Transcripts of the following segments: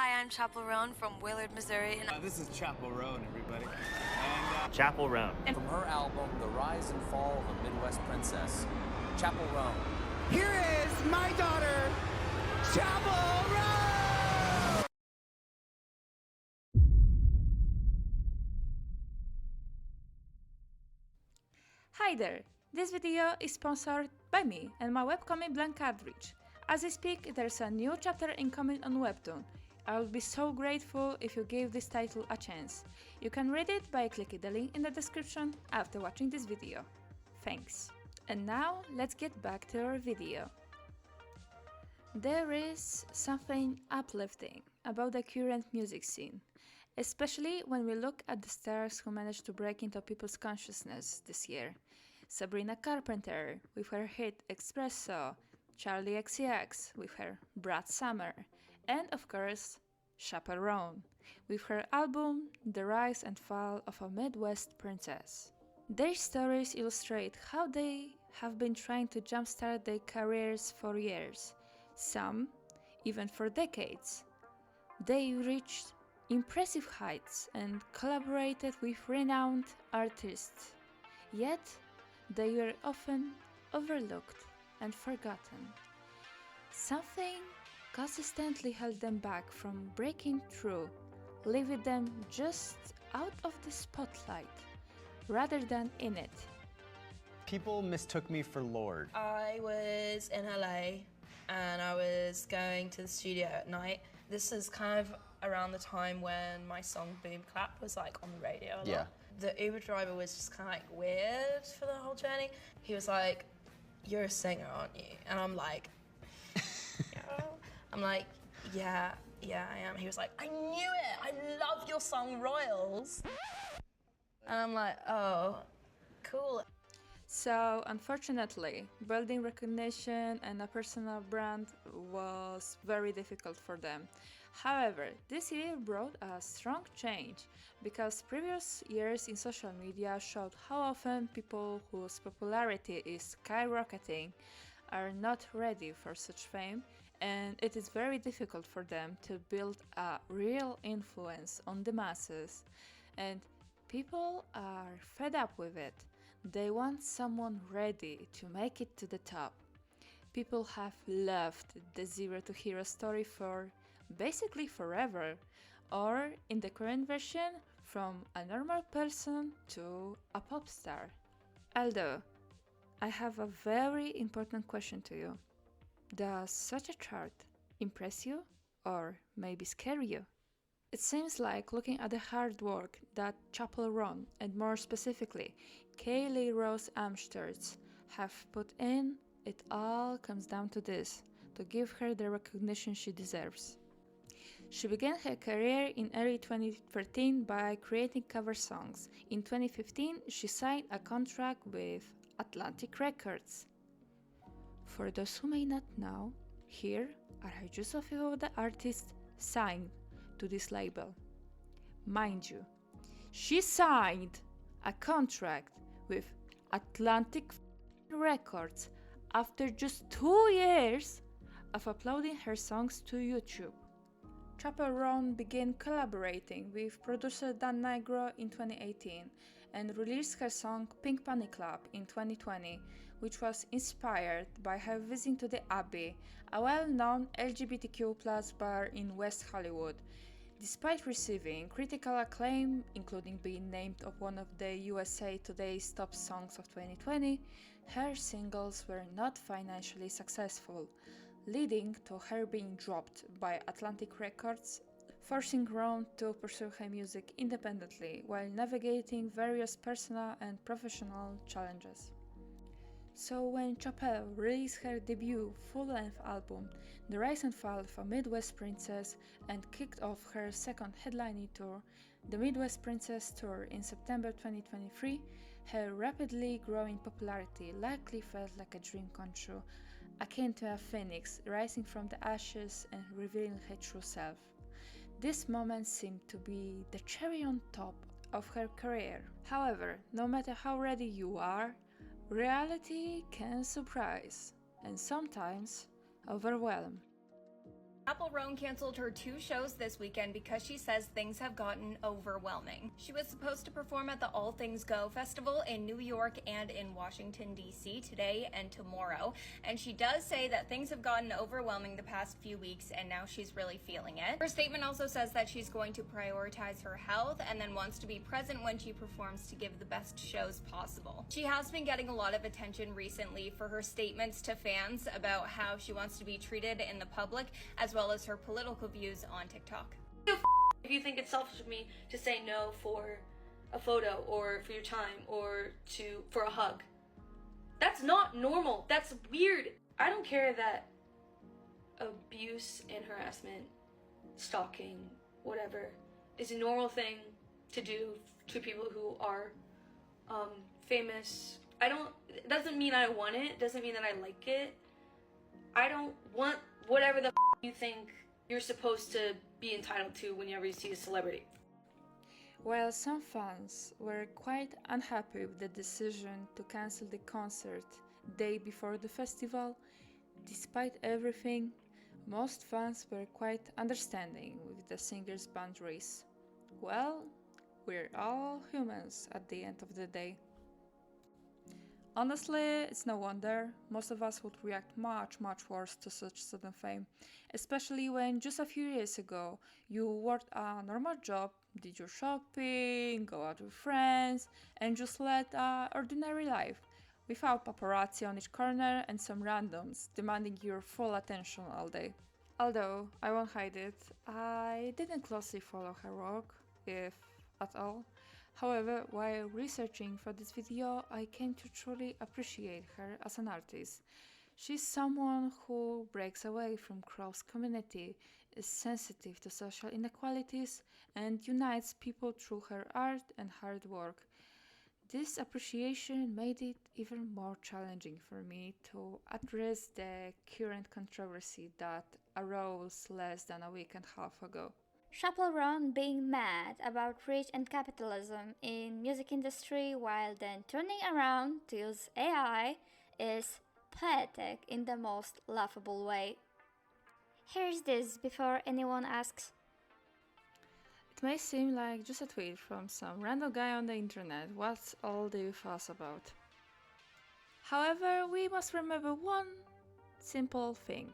Hi, I'm Chappell Roan from Willard, Missouri. And This is Chappell Roan, everybody. Chappell Roan. And from her album, The Rise and Fall of a Midwest Princess, Chappell Roan. Here is my daughter, Chappell Roan! Hi there! This video is sponsored by me and my webcomic blank cartridge. As I speak, there's a new chapter incoming on Webtoon. I would be so grateful if you gave this title a chance. You can read it by clicking the link in the description after watching this video. Thanks. And now let's get back to our video. There is something uplifting about the current music scene, especially when we look at the stars who managed to break into people's consciousness this year. Sabrina Carpenter with her hit Espresso, Charlie XCX with her Brat Summer, and of course, Chappell Roan with her album The Rise and Fall of a Midwest Princess. Their stories illustrate how they have been trying to jumpstart their careers for years, some even for decades. They reached impressive heights and collaborated with renowned artists, yet they were often overlooked and forgotten. Something consistently held them back from breaking through, leaving them just out of the spotlight rather than in it. People mistook me for Lorde. I was in LA and I was going to the studio at night. This is kind of around the time when my song Boom Clap was like on the radio a lot. Yeah. The Uber driver was just kind of like weird for the whole journey. He was like, "You're a singer, aren't you?" And I'm like, "Yeah." I'm like, yeah, I am. He was like, "I knew it. I love your song Royals." And I'm like, "Oh, cool." So, unfortunately, building recognition and a personal brand was very difficult for them. However, this year brought a strong change because previous years in social media showed how often people whose popularity is skyrocketing are not ready for such fame, and it is very difficult for them to build a real influence on the masses, and people are fed up with it. They want someone ready to make it to the top. People have loved the Zero to Hero story for basically forever, or in the current version, from a normal person to a pop star. Although, I have a very important question to you. Does such a chart impress you or maybe scare you? It seems like looking at the hard work that Chappell Roan and more specifically Kaylee Rose Amsterdz have put in, it all comes down to this, to give her the recognition she deserves. She began her career in early 2013 by creating cover songs. In 2015, she signed a contract with Atlantic Records. For those who may not know, here are just a few of the artists signed to this label. Mind you, she signed a contract with Atlantic Records after just 2 years of uploading her songs to YouTube. Chappell Roan began collaborating with producer Dan Nigro in 2018 and released her song Pink Pony Club in 2020, which was inspired by her visit to the Abbey, a well-known LGBTQ+ bar in West Hollywood. Despite receiving critical acclaim, including being named of one of the USA Today's top songs of 2020, her singles were not financially successful, leading to her being dropped by Atlantic Records, forcing Roan to pursue her music independently while navigating various personal and professional challenges. So when Chappell released her debut full-length album, The Rise and Fall of a Midwest Princess, and kicked off her second headlining tour, the Midwest Princess Tour in September 2023, her rapidly growing popularity likely felt like a dream come true, akin to a phoenix rising from the ashes and revealing her true self. This moment seemed to be the cherry on top of her career. However, no matter how ready you are, reality can surprise and sometimes overwhelm. Chappell Roan canceled her 2 shows this weekend because she says things have gotten overwhelming. She was supposed to perform at the All Things Go festival in New York and in Washington, D.C. today and tomorrow, and she does say that things have gotten overwhelming the past few weeks and now she's really feeling it. Her statement also says that she's going to prioritize her health and then wants to be present when she performs to give the best shows possible. She has been getting a lot of attention recently for her statements to fans about how she wants to be treated in the public, as well as her political views on TikTok. If you think it's selfish of me to say no for a photo or for your time or for a hug, that's not normal. That's weird. I don't care that abuse and harassment, stalking, whatever, is a normal thing to do to people who are famous. It doesn't mean I want it, doesn't mean that I like it. I don't want whatever the you think you're supposed to be entitled to whenever you see a celebrity. While some fans were quite unhappy with the decision to cancel the concert day before the festival, despite everything, most fans were quite understanding with the singer's boundaries. Well, we're all humans at the end of the day. Honestly, it's no wonder most of us would react much worse to such sudden fame, especially when just a few years ago you worked a normal job, did your shopping, go out with friends, and just led an ordinary life, without paparazzi on each corner and some randoms demanding your full attention all day. Although, I won't hide it, I didn't closely follow her work, if at all. However, while researching for this video, I came to truly appreciate her as an artist. She's someone who breaks away from Crow's community, is sensitive to social inequalities, and unites people through her art and hard work. This appreciation made it even more challenging for me to address the current controversy that arose less than a week and a half ago. Chappell Roan being mad about rich and capitalism in music industry while then turning around to use AI is pathetic in the most laughable way. Here's this before anyone asks. It may seem like just a tweet from some random guy on the internet, what's all the fuss about? However, we must remember one simple thing.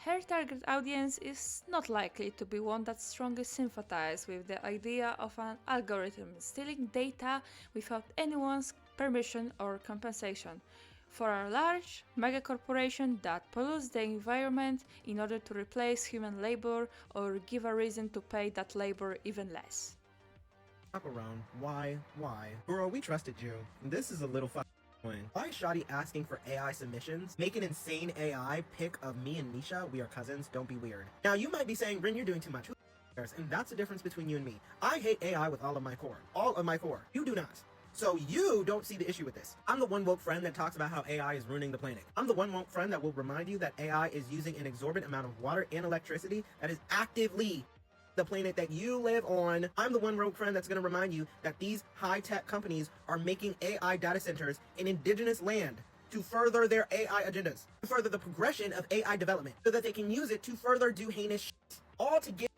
Her target audience is not likely to be one that strongly sympathizes with the idea of an algorithm stealing data without anyone's permission or compensation, for a large megacorporation that pollutes the environment in order to replace human labor or give a reason to pay that labor even less. Chappell Roan, why? Girl, we trusted you. This is a little Why is Shawty asking for AI submissions? Make an insane AI pic of me and Nisha. We are cousins. Don't be weird. Now, you might be saying, Bryn, you're doing too much. Who cares? And that's the difference between you and me. I hate AI with all of my core. All of my core. You do not. So you don't see the issue with this. I'm the one woke friend that talks about how AI is ruining the planet. I'm the one woke friend that will remind you that AI is using an exorbitant amount of water and electricity that is actively the planet that you live on. I'm the one rogue friend that's going to remind you that these high-tech companies are making AI data centers in indigenous land to further their AI agendas, to further the progression of AI development, so that they can use it to further do heinous shit, all to get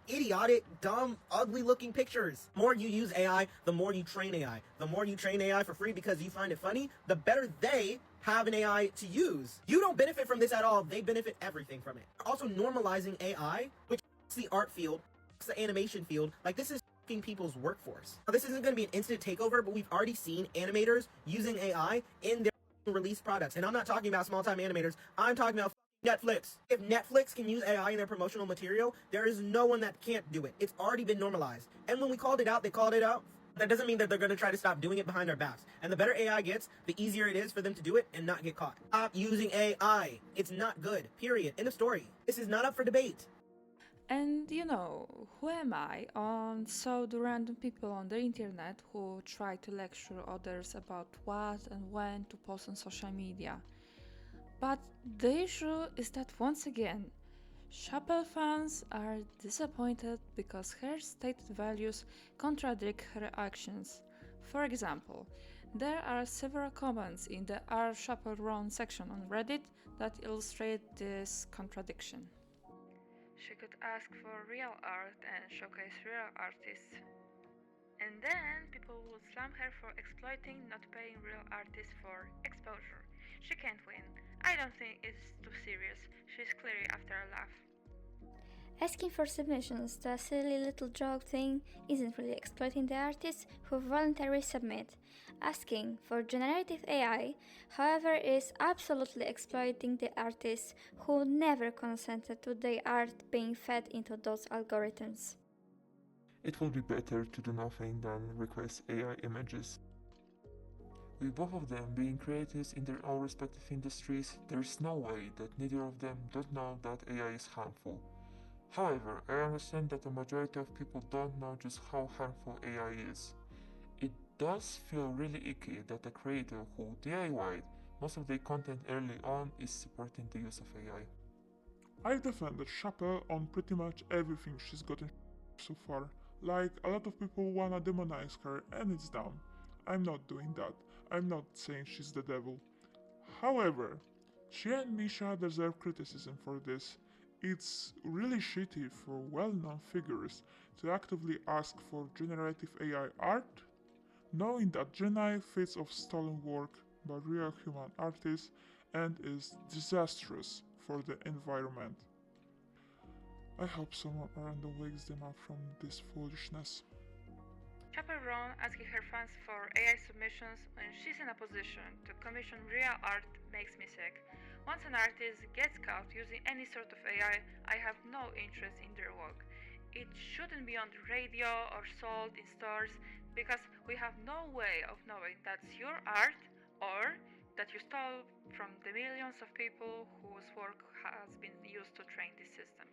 idiotic, dumb, ugly-looking pictures. The more you use AI, the more you train AI. The more you train AI for free because you find it funny, the better they have an AI to use. You don't benefit from this at all. They benefit everything from it. Also normalizing AI, which the art field, the animation field, like this is people's workforce. Now, this isn't going to be an instant takeover, but we've already seen animators using AI in their released products. And I'm not talking about small-time animators. I'm talking about Netflix. If Netflix can use AI in their promotional material, there is no one that can't do it. It's already been normalized. And when we called it out, they called it out. That doesn't mean that they're going to try to stop doing it behind our backs. And the better AI gets, the easier it is for them to do it and not get caught. Stop using AI. It's not good. Period. End of story. This is not up for debate. And you know, who am I on so the random people on the internet who try to lecture others about what and when to post on social media. But the issue is that once again, Chappell fans are disappointed because her stated values contradict her actions. For example, there are several comments in the R Chappell Roan section on Reddit that illustrate this contradiction. she could ask for real art and showcase real artists. And then people would slam her for exploiting, not paying real artists for exposure. She can't win. I don't think it's too serious. She's clearly after a laugh. Asking for submissions to a silly little joke thing isn't really exploiting the artists who voluntarily submit. Asking for generative AI, however, is absolutely exploiting the artists who never consented to their art being fed into those algorithms. It will be better to do nothing than request AI images. With both of them being creatives in their own respective industries, there's no way that neither of them don't know that AI is harmful. However, I understand that the majority of people don't know just how harmful AI is. It does feel really icky that a creator who DIY'd most of their content early on is supporting the use of AI. I've defended Chappell on pretty much everything she's gotten so far. Like, a lot of people wanna demonize her, and it's dumb. I'm not doing that. I'm not saying she's the devil. However, she and Nisha deserve criticism for this. It's really shitty for well-known figures to actively ask for generative AI art, knowing that Genai feeds off stolen work by real human artists and is disastrous for the environment. I hope someone around wakes them up from this foolishness. Chappell Roan asking her fans for AI submissions when she's in a position to commission real art makes me sick. Once an artist gets caught using any sort of AI, I have no interest in their work. It shouldn't be on the radio or sold in stores because we have no way of knowing that's your art or that you stole from the millions of people whose work has been used to train these systems.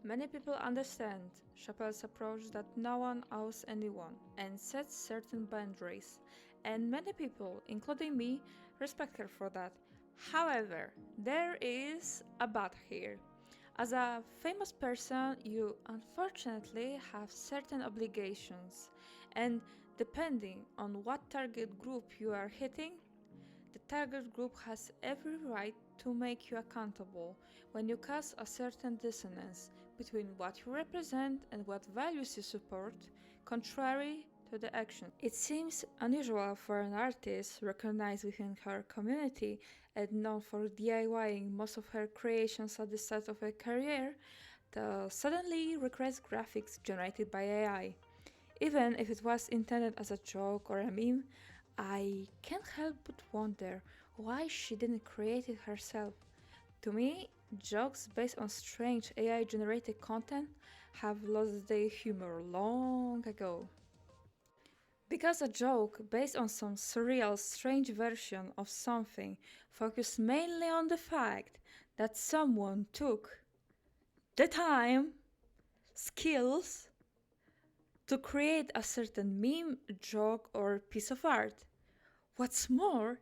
Many people understand Chappell's approach that no one owes anyone and sets certain boundaries, and many people, including me, respect her for that. However, there is a but here. As a famous person, you unfortunately have certain obligations, and depending on what target group you are hitting, the target group has every right to make you accountable when you cause a certain dissonance between what you represent and what values you support, contrary to the action. It seems unusual for an artist recognized within her community and known for DIYing most of her creations at the start of her career to suddenly request graphics generated by AI. Even if it was intended as a joke or a meme, I can't help but wonder why she didn't create it herself. To me, jokes based on strange AI-generated content have lost their humor long ago. Because a joke based on some surreal, strange version of something focused mainly on the fact that someone took the time, skills, to create a certain meme, joke, or piece of art. What's more,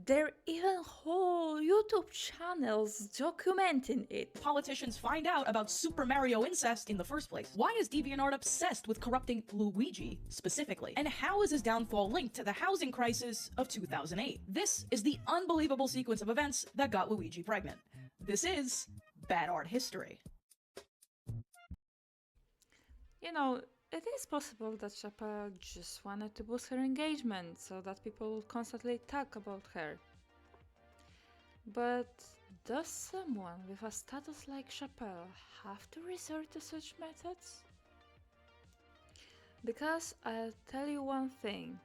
there are even whole YouTube channels documenting it. Politicians find out about Super Mario incest in the first place? Why is DeviantArt obsessed with corrupting Luigi specifically? And how is his downfall linked to the housing crisis of 2008? This is the unbelievable sequence of events that got Luigi pregnant. This is bad art history. You know, it is possible that Chappell just wanted to boost her engagement so that people would constantly talk about her. But does someone with a status like Chappell have to resort to such methods? Because I'll tell you one thing,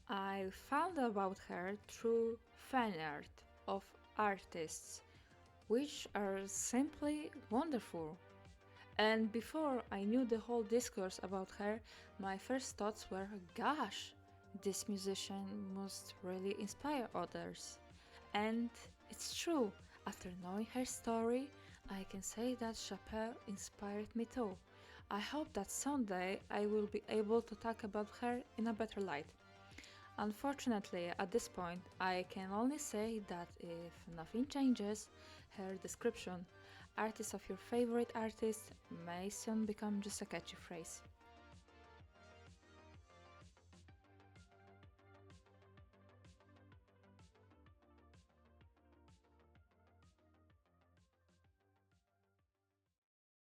I found about her through fan art of artists, which are simply wonderful. And before I knew the whole discourse about her, my first thoughts were, gosh, this musician must really inspire others. And it's true, after knowing her story, I can say that Chappell inspired me too. I hope that someday I will be able to talk about her in a better light. Unfortunately, at this point, I can only say that if nothing changes, her description, artist of your favorite artist, may soon become just a catchy phrase.